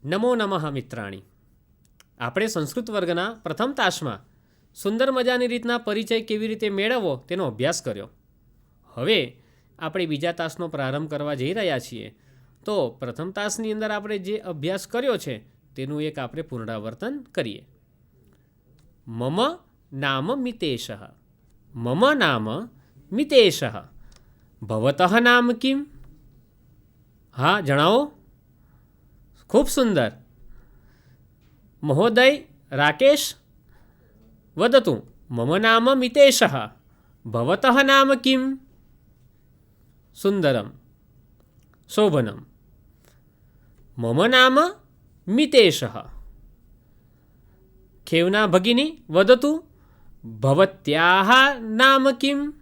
નમો નમઃ મિત્રાણી. આપણે સંસ્કૃત વર્ગના પ્રથમ તાસમાં સુંદર મજાની રીતના પરિચય કેવી રીતે મેળવવો તેનો અભ્યાસ કર્યો. હવે આપણે બીજા તાસનો પ્રારંભ કરવા જઈ રહ્યા છીએ. તો પ્રથમ તાસની અંદર આપણે જે અભ્યાસ કર્યો છે તેનું એક આપણે પુનરાવર્તન કરીએ. મમ નામ મિતેશ. મમ નામ મિતેશ. ભવતઃ નામ કિમ? હા, જણાવો. ખૂબ સુંદર. મહોદય રાકેશ વદતુ. મમ નામ મિતેશ. ભવતઃ નામ કિમ? સુંદરમ શોભનમ. મમ નામ મિતેશ. ખેવના ભગિની વદતુ. ભવત્યાઃ નામ કિમ?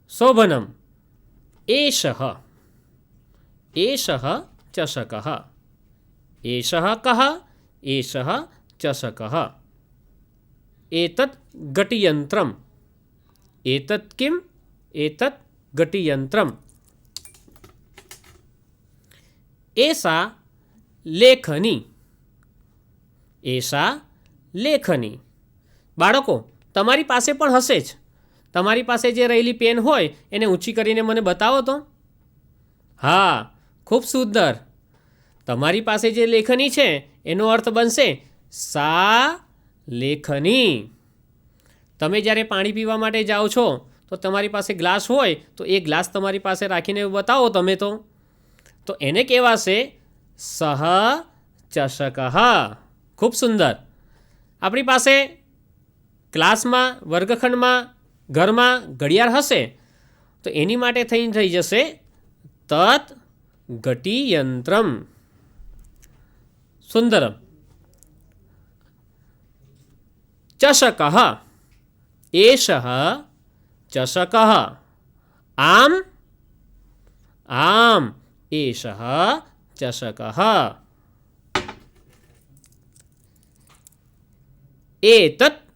શોભનમ. એષઃ. એષઃ ચષકઃ. એષઃ કઃ? એષઃ ચષકઃ. એતत् ઘટિયંત્રમ. એતत् કિમ? એતत् ઘટિયંત્રમ. એષા લેખની. એષા લેખની. બાળકો, તમારી પાસે પણ હશે જ. તમારી પાસે જે રહેલી પેન હોય એને ઊંચી કરીને મને બતાવો તો. હા, ખૂબ સુંદર. તમારી પાસે જે લેખની છે એનો અર્થ બનશે સા લેખની. તમે જ્યારે પાણી પીવા માટે જાઓ છો તો તમારી પાસે ગ્લાસ હોય તો એ ગ્લાસ તમારી પાસે રાખીને બતાવો તમે તો એને કહેવાશે સહ ચષકઃ. ખૂબ સુંદર. આપણી પાસે ક્લાસમાં, વર્ગખંડમાં, ઘરમાં ઘડિયાળ હશે તો એની માટે થઈ જશે તત ઘટિયંત્રમ. સુંદરમ. ચષકઃ. એષઃ ચષકઃ. આમ? આમ એષઃ ચષકઃ. એતत्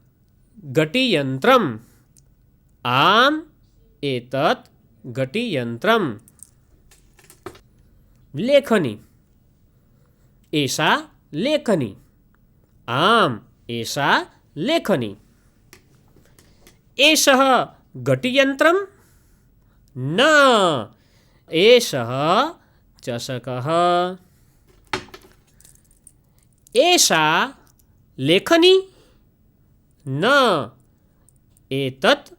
ઘટિયંત્રમ. આમ એતत् ઘટિયંત્રમ. લેખની. એષા લેખની. આમ એષા લેખની. એષઃ ઘટિયંત્રમ? ન. એષઃ ચષકઃ. એષા લેખની? ન. એતत्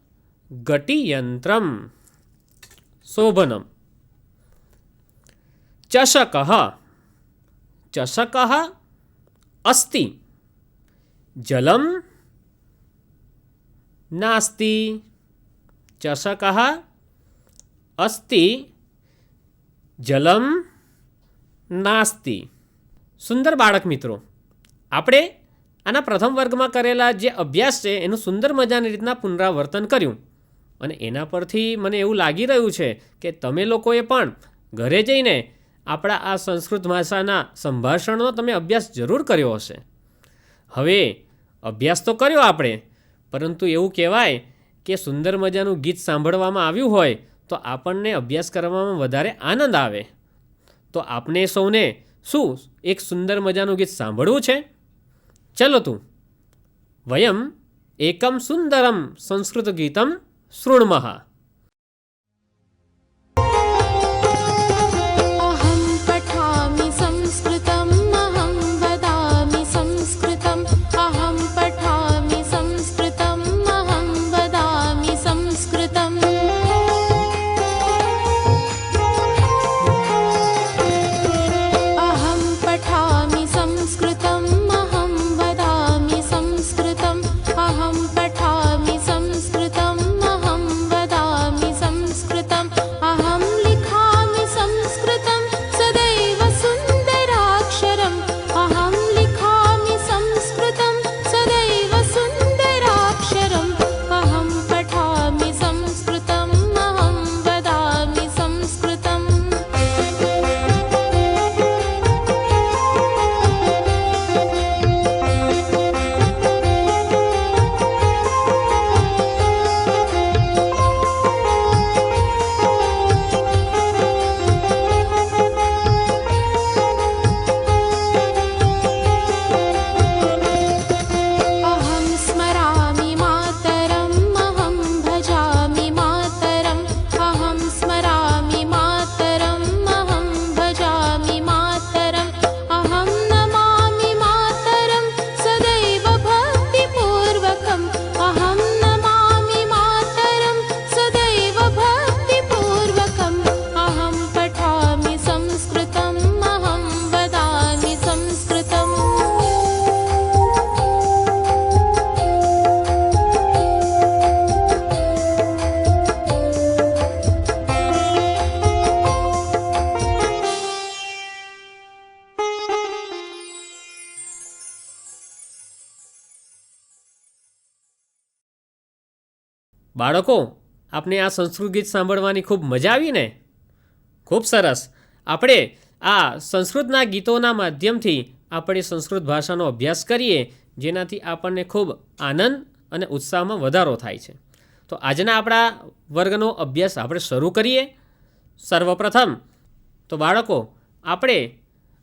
ઘટિયંત્રમ. શોભનમ. ચષકઃ. ચષકઃ અસ્તિ. જલમ નાસ્તિ. ચષકઃ અસ્તિ. જલમ નાસ્તિ. સુંદર બાળક મિત્રો, આપણે આના પ્રથમ વર્ગમાં કરેલા જે અભ્યાસ છે એનું સુંદર મજાની રીતના પુનરાવર્તન કર્યું અને એના પરથી મને એવું લાગી રહ્યું છે કે તમે લોકોએ પણ ઘરે જઈને આપણા આ સંસ્કૃત ભાષાના સંભાષણનો તમે અભ્યાસ જરૂર કર્યો હશે. હવે અભ્યાસ તો કર્યો આપણે, પરંતુ એવું કહેવાય કે સુંદર મજાનું ગીત સાંભળવામાં આવ્યું હોય તો આપણને અભ્યાસ કરવામાં વધારે આનંદ આવે. તો આપણે સૌને શું એક સુંદર મજાનું ગીત સાંભળવું છે? ચલો તું વયમ એકમ સુંદરમ સંસ્કૃત ગીતમ શૃણ્મઃ. अहं पठामि संस्कृतम् अहं બાળકો, આપને આ સંસ્કૃત ગીત સાંભળવાની ખૂબ મજા આવી ને? ખૂબ સરસ. આપણે આ સંસ્કૃતના ગીતોના માધ્યમથી આપણે સંસ્કૃત ભાષાનો અભ્યાસ કરીએ, જેનાથી આપણને ખૂબ આનંદ અને ઉત્સાહમાં વધારો થાય છે. તો આજના આપણા વર્ગનો અભ્યાસ આપણે શરૂ કરીએ. સર્વપ્રથમ તો બાળકો, આપણે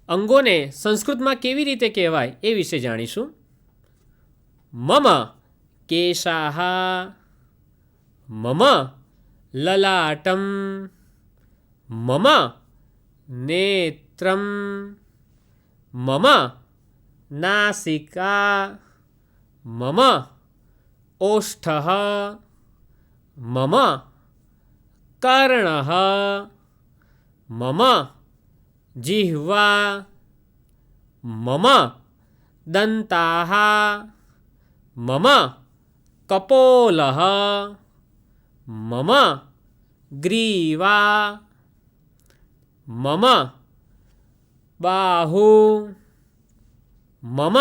અંગોને સંસ્કૃતમાં કેવી રીતે કહેવાય એ વિશે જાણીશું. મમ કેશાહ, મમ લલાટમ, મમ નેત્રમ, મમ નાસિકા, મમ ઓષ્ઠઃ, મમ કર્ણઃ, મમ जिह्वा, मम दन्ताः, मम कपोलः, मम ग्रीवा, मम बाहु, मम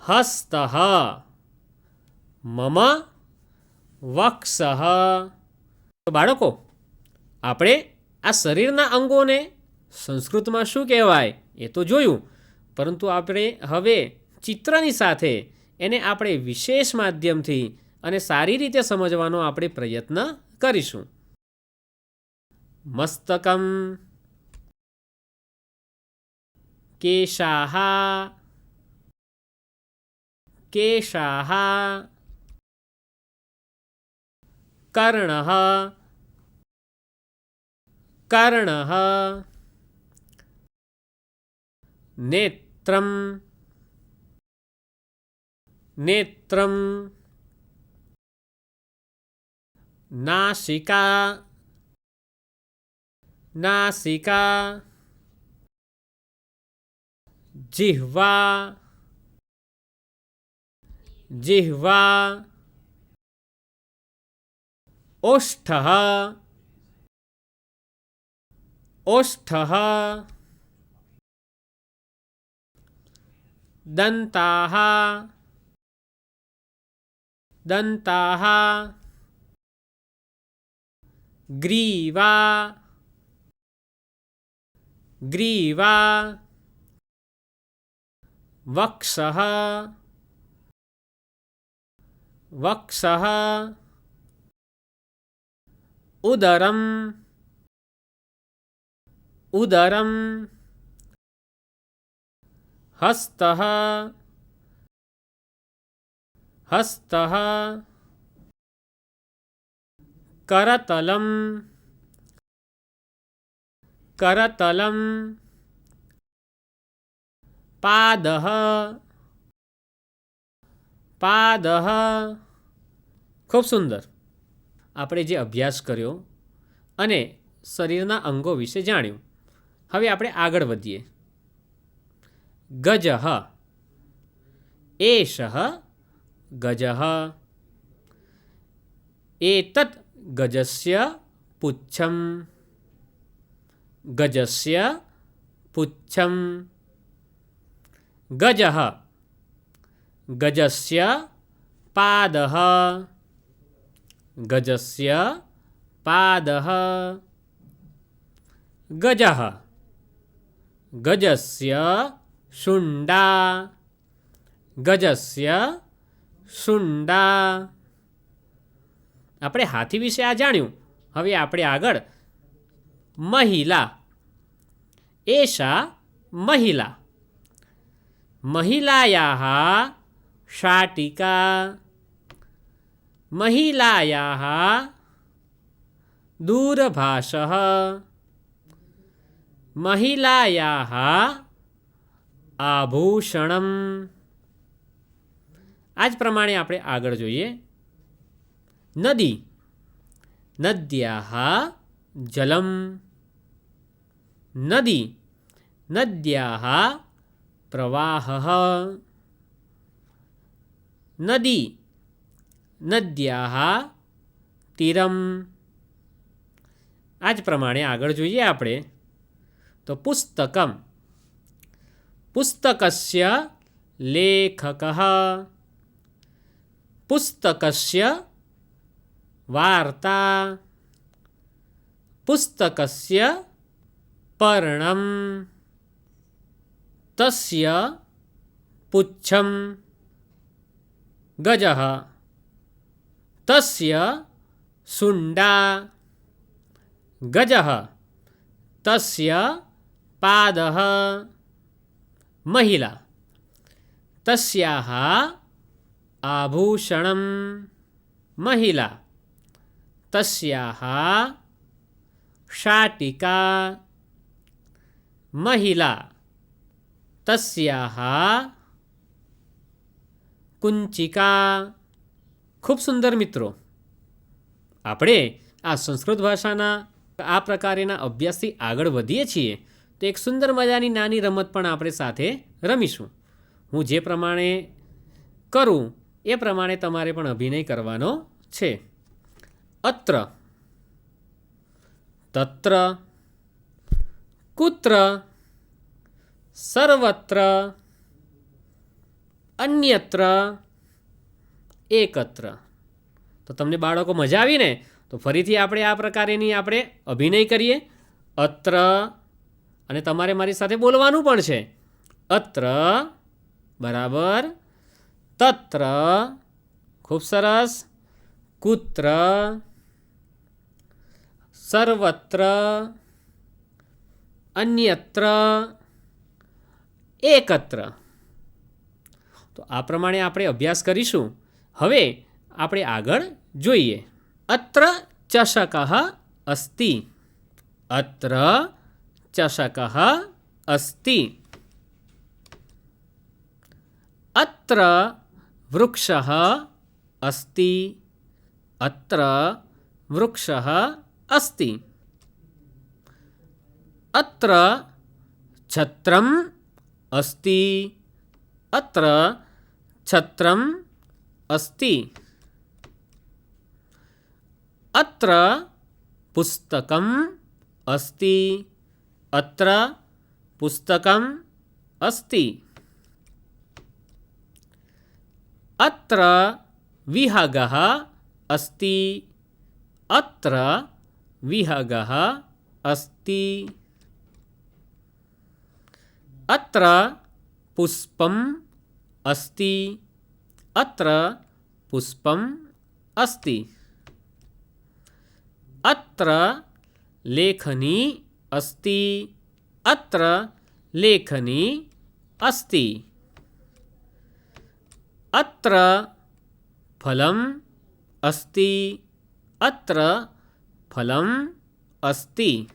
हस्तः, मम वक्षः. બાળકો, આપણે આ શરીરના અંગોને સંસ્કૃતમાં શું કહેવાય એ તો જોયું, પરંતુ આપણે હવે ચિત્રની સાથે એને આપણે વિશેષ માધ્યમથી અને સારી રીતે સમજવાનો આપણે પ્રયત્ન કરીશું. મસ્તકમ, કેશાહ, કેશાહ, કર્ણઃ, કર્ણઃ, नेत्रं, नेत्रं, नासिका, नासिका, जिह्वा, जिह्वा, ओष्ठः, ओष्ठः, दन्ताः, दन्ताः, ग्रीवा, ग्रीवा, वक्षः, वक्षः, उदरं, उदरं, हस्तः, हस्तः, करतलं, करतलं, पादः, पादः. ખૂબ સુંદર. આપણે જે અભ્યાસ કર્યો અને શરીરના અંગો વિશે જાણ્યું, હવે આપણે આગળ વધીએ. ગજઃ, એષઃ ગજઃ, એતत् ગજસ્ય પુચ્છમ, ગજસ્ય પુચ્છમ, ગજઃ, ગજસ્ય પાદઃ, ગજસ્ય પાદઃ, ગજઃ, ગજસ્ય શુંડા, ગજસ્ય શુંડા. આપણે હાથી વિશે આ જાણ્યું. હવે આપણે આગળ મહિલા, એષા મહિલા, મહિલાયાः શાટિકા, મહિલાયાः દૂરભાષः, મહિલાયાः આભૂષણમ. આ જ પ્રમાણે આપણે આગળ જોઈએ. નદી, નદ્યાः જલમ, નદી, નદ્યાः પ્રવાહः, નદી, નદ્યાः તીરમ. આ જ પ્રમાણે આગળ જોઈએ આપણે તો પુસ્તકમ, પુસ્તકસ્ય લેખકः, પુસ્તકસ્ય वार्ता पुस्तकस्य पर्णं तस्य पुच्छं गजः तस्य शुण्डा गजः तस्य पादः महिला तस्याः आभूषणं महिला तस्याः शाटिका महिला तस्याः कुंचिका। खूब सुंदर मित्रों, આપણે આ સંસ્કૃત ભાષાના આ પ્રકારેના અભ્યાસથી આગળ વધીએ છીએ તો એક સુંદર મજાની નાની રમત પણ આપણે સાથે રમીશું. હું જે પ્રમાણે કરું એ પ્રમાણે તમારે પણ અભિનય કરવાનો છે. અત્ર, તત્ર, કુત્ર, સર્વત્ર, અન્યત્ર, એકત્ર. તો તમને બાળકો મજા આવી ને? તો ફરીથી આપણે આ પ્રકારેની આપણે અભિનય કરીએ. અત્ર, અને તમારે મારી સાથે બોલવાનું પણ છે. અત્ર બરાબર, તત્ર ખૂબ સરસ, કુત્ર, સર્વત્ર, અન્યત્ર, એકત્ર. તો આ પ્રમાણે આપણે અભ્યાસ કરીશું. હવે આપણે આગળ જોઈએ. અત્ર ચષકઃ અસ્તિ. અત્ર ચષકઃ અસ્તિ. અત્ર વૃક્ષઃ અસ્તિ. અત્ર વૃક્ષઃ અસ્તિ. અત્ર છત્રમ અસ્તિ. અત્ર છત્રમ અસ્તિ. અત્ર પુસ્તકમ અસ્તિ. અત્ર પુસ્તકમ અસ્તિ. અત્ર વિહગઃ અસ્તિ. અત્ર વિહગઃ અસ્તિ. અત્ર પુષ્પમ અસ્તિ. અત્ર પુષ્પમ અસ્તિ. અત્ર લેખની અસ્તિ. અત્ર લેખની અસ્તિ. અત્ર ફલમ અસ્તિ. અત્ર ફલમ અસ્તિ.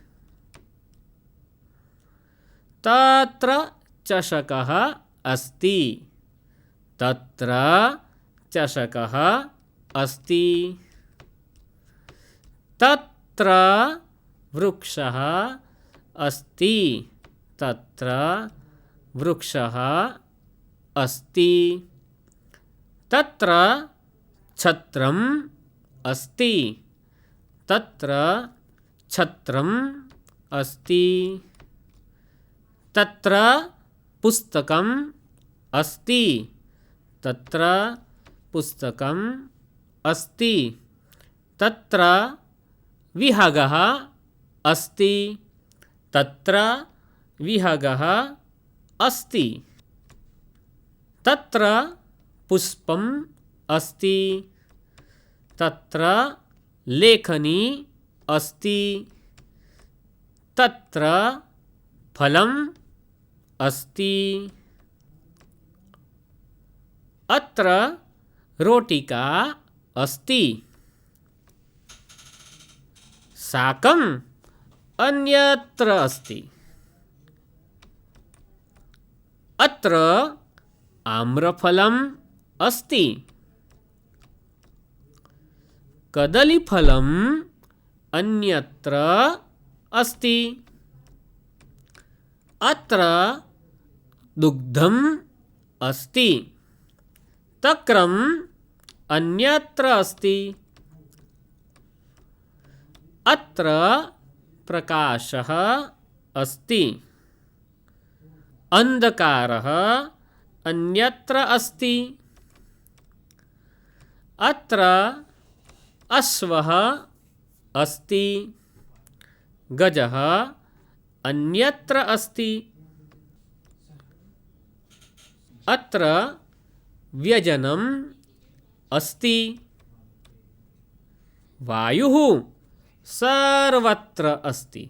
તત્ર ચષકઃ અસ્તિ. તત્ર ચષકઃ અસ્તિ. તત્ર વૃક્ષઃ અસ્તિ. તત્ર વૃક્ષઃ અસ્તિ. તત્ર છત્રમ અસ્તિ. તત્ર છત્રમ અસ્તિ. તત્ર પુસ્તકમ અસ્તિ. તત્ર પુસ્તકમ અસ્તિ. તત્ર વિહગઃ અસ્તિ. તત્ર વિહગઃ અસ્તિ. તત્ર પુષ્પમ અસ્તિ. તત્ર લેખની અસ્તિ. તત્ર ફલમ અસ્તિ. અત્ર રોટિકા અસ્તિ. શાકમ અન્યત્ર અસ્તિ. અત્ર આમ્રફલમ અસ્તિ. કદલીફલમ અન્યત્ર અસ્તિ. અત્ર દુગ્ધમ અસ્તિ. તક્રમ અન્યત્ર અસ્તિ. અત્ર પ્રકાશઃ અસ્તિ. અંધકારઃ અન્યત્ર અસ્તિ. અત્ર અશ્વઃ અસ્તિ, ગજઃ અન્યત્ર અસ્તિ, અત્ર વ્યજનમ અસ્તિ, વાયુઃ સર્વત્ર અસ્તિ,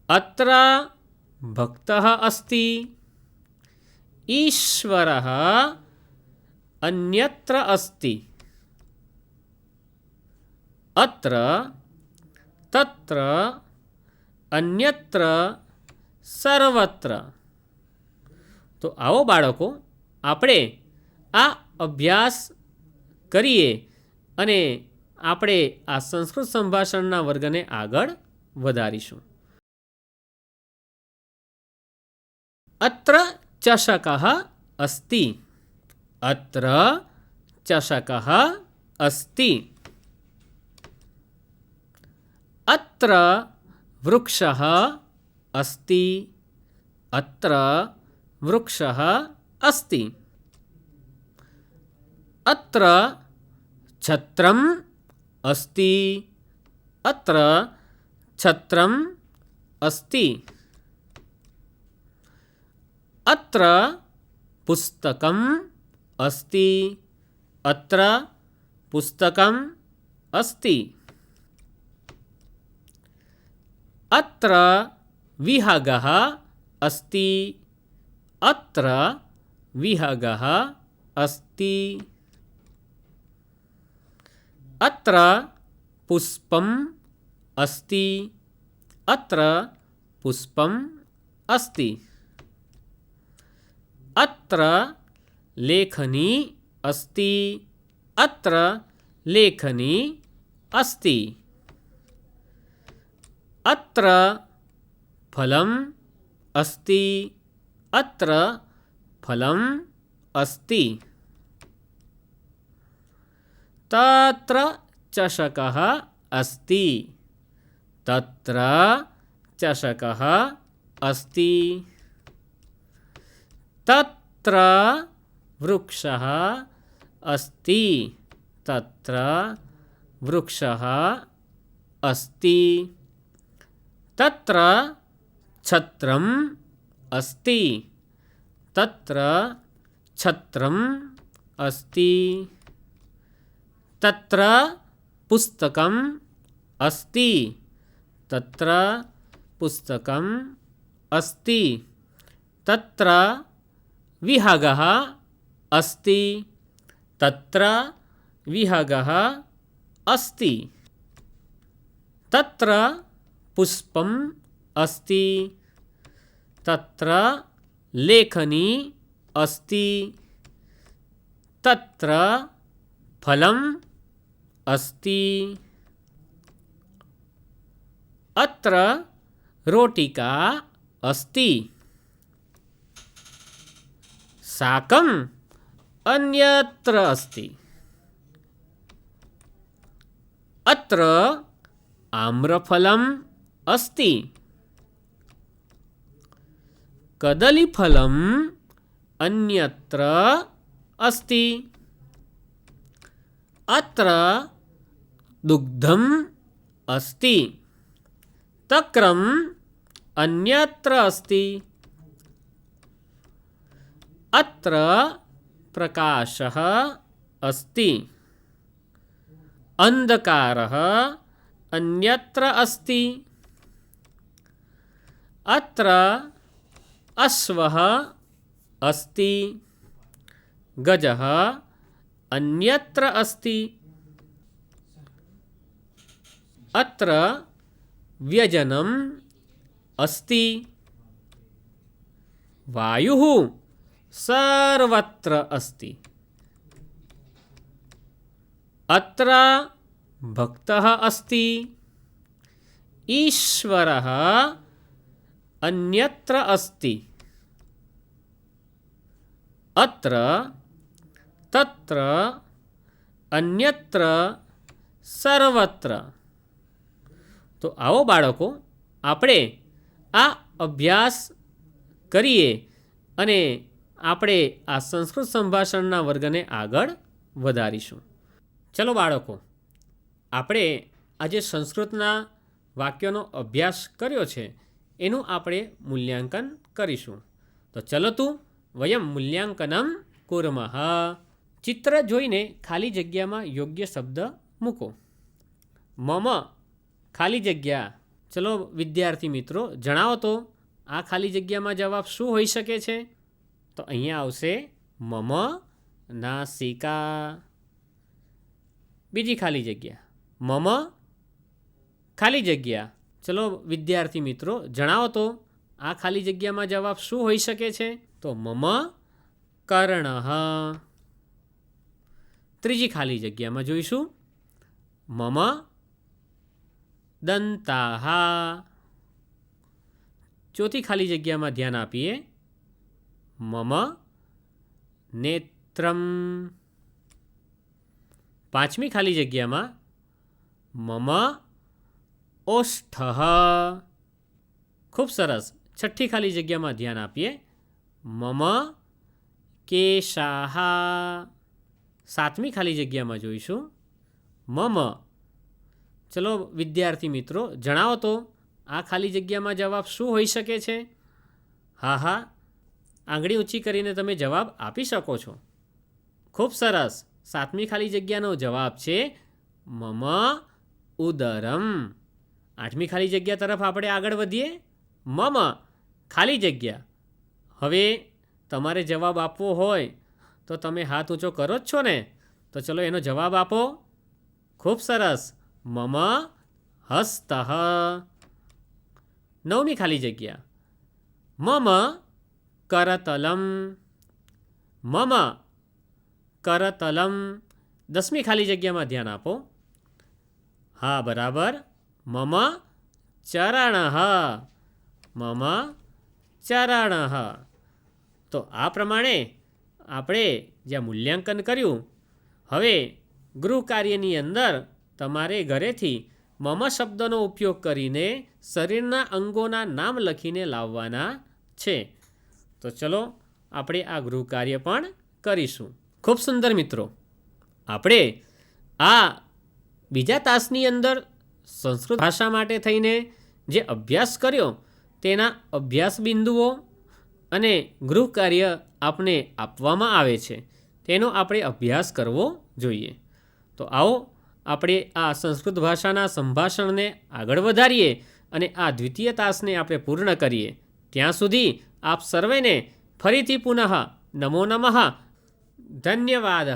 અત્ર ભક્તઃ અસ્તિ, ઈશ્વરઃ અન્યત્ર અસ્તિ, અત્ર તત્ર અન્યત્ર સર્વત્ર. તો આવો બાળકો, આપણે આ અભ્યાસ કરીએ અને આપણે આ સંસ્કૃત સંભાષણના વર્ગને આગળ વધારીશું. અત્ર ચષકઃ અસ્તિ, અત્ર ચષકઃ અસ્તિ, અત્ર વૃક્ષઃ અસ્તિ, અત્ર વૃક્ષઃ અસ્તિ, અત્ર છત્રમ અસ્તિ, અત્ર છત્રમ અસ્તિ, અત્ર પુસ્તકમ અસ્તિ, અત્ર પુસ્તકમ અસ્તિ, અત્ર વિહગઃ અસ્તિ, અત્ર વિહગઃ અસ્તિ, અત્ર પુષ્પમ અસ્તિ, અત્ર પુષ્પમ અસ્તિ, અત્ર લેખની અસ્તિ, અત્ર લેખની અસ્તિ, અત્ર ફલમ અસ્તિ, અત્ર ફલમ અસ્તિ, તત્ર ચષકઃ અસ્તિ, તત્ર ચષકઃ અસ્તિ, તત્ર વૃક્ષઃ અસ્તિ, તત્ર વૃક્ષઃ અસ્તિ, તત્ર છત્રમ અસ્તિ, તત્ર છત્રમ અસ્તિ, તત્ર પુસ્તકમ અસ્તિ, તત્ર પુસ્તકમ અસ્તિ, તત્ર વિહગઃ અસ્તિ, તત્ર વિહગઃ અસ્તિ, તત્ર પુષ્પમ અસ્તિ, તત્ર લેખની અસ્તિ, તત્ર ફલમ અસ્તિ, અત્ર રોટિકા અસ્તિ, શાકમ અન્યત્ર અસ્તિ, અત્ર આમ્રફલમ અસ્તિ, કદલીફલમ અન્યત્ર અસ્તિ, અત્ર દુગ્ધમ અસ્તિ, તક્રમ અન્યત્ર અસ્તિ, અત્ર પ્રકાશઃ અસ્તિ, અંધકારઃ અન્યત્ર અસ્તિ, અત્ર અશ્વઃ અસ્તિ, ગજઃ અન્યત્ર અસ્તિ, અત્ર વ્યજનમ અસ્તિ, વાયુઃ સર્વત્ર અસ્તિ, અત્ર ભક્તઃ અસ્તિ, ઈશ્વરઃ અન્યત્ર અસ્તિ, અત્ર તત્ર અન્યત્ર સર્વત્ર. તો આવો બાળકો, આપણે આ અભ્યાસ કરીએ અને આપણે આ સંસ્કૃત સંભાષણના વર્ગને આગળ વધારીશું. ચલો બાળકો, આપણે આજે સંસ્કૃતના વાક્યોનો અભ્યાસ કર્યો છે એનું આપણે મૂલ્યાંકન કરીશું. તો ચલો તું વયમ મૂલ્યાંકનમ કુર્મઃ. ચિત્ર જોઈને ખાલી જગ્યામાં યોગ્ય શબ્દ મૂકો. મમ ખાલી જગ્યા. ચલો વિદ્યાર્થી મિત્રો, જણાવો તો આ ખાલી જગ્યામાં જવાબ શું હોઈ શકે છે? તો અહીંયા આવશે મમ નાસિકા. બીજી ખાલી જગ્યા મમ ખાલી જગ્યા. ચલો વિદ્યાર્થી મિત્રો, જણાવો તો આ ખાલી જગ્યામાં જવાબ શું હોઈ શકે છે? તો મમ કર્ણઃ. ત્રીજી ખાલી જગ્યામાં જોઈશું મમ દંતાઃ. ચોથી ખાલી જગ્યામાં ધ્યાન આપીએ મમ નેત્રમ. પાંચમી ખાલી જગ્યામાં મમ ઓષ્ઠઃ. ખૂબ સરસ. છઠ્ઠી ખાલી જગ્યામાં ધ્યાન આપીએ મમ કેશાઃ. સાતમી ખાલી જગ્યામાં જોઈશું મમ. ચલો વિદ્યાર્થી મિત્રો, જણાવો તો આ ખાલી જગ્યામાં જવાબ શું હોઈ શકે છે? હા હા, આંગળી ઊંચી કરીને તમે જવાબ આપી શકો છો. ખૂબ સરસ. સાતમી ખાલી જગ્યાનો જવાબ છે મમ ઉદરમ. આઠમી ખાલી જગ્યા તરફ આપણે આગળ વધીએ. મમ ખાલી જગ્યા. હવે તમારે જવાબ આપવો હોય તો તમે હાથ ઊંચો કરો જ છો ને, તો ચલો એનો જવાબ આપો. ખૂબ સરસ. મમ હસ્તઃ. નવમી ખાલી જગ્યા મમ કરતલમ. મમ કરતલમ. દસમી ખાલી જગ્યામાં ધ્યાન આપો. હા બરાબર, મમ ચરણઃ. મમ ચરણઃ. તો આ પ્રમાણે આપણે જ્યાં મૂલ્યાંકન કર્યું, હવે ગૃહ કાર્યની અંદર તમારે ઘરેથી મમ શબ્દનો ઉપયોગ કરીને શરીરના અંગોના નામ લખીને લાવવાના છે. તો ચલો આપણે આ ગૃહ કાર્ય પણ કરીશું. ખૂબ સુંદર મિત્રો, આપણે આ બીજા તાસની અંદર સંસ્કૃત ભાષા માટે થઈને જે અભ્યાસ કર્યો તેના અભ્યાસ બિંદુઓ અને ગૃહ કાર્ય આપને આપવામાં આવે છે તેનો આપણે અભ્યાસ કરવો જોઈએ. તો આવો આપણે આ સંસ્કૃત ભાષાના સંભાષણને આગળ વધારીએ અને આ દ્વિતીય તાસને આપણે પૂર્ણ કરીએ. ત્યાં સુધી આપ સર્વેને ફરીથી પુનઃ નમો નમઃ. ધન્યવાદ.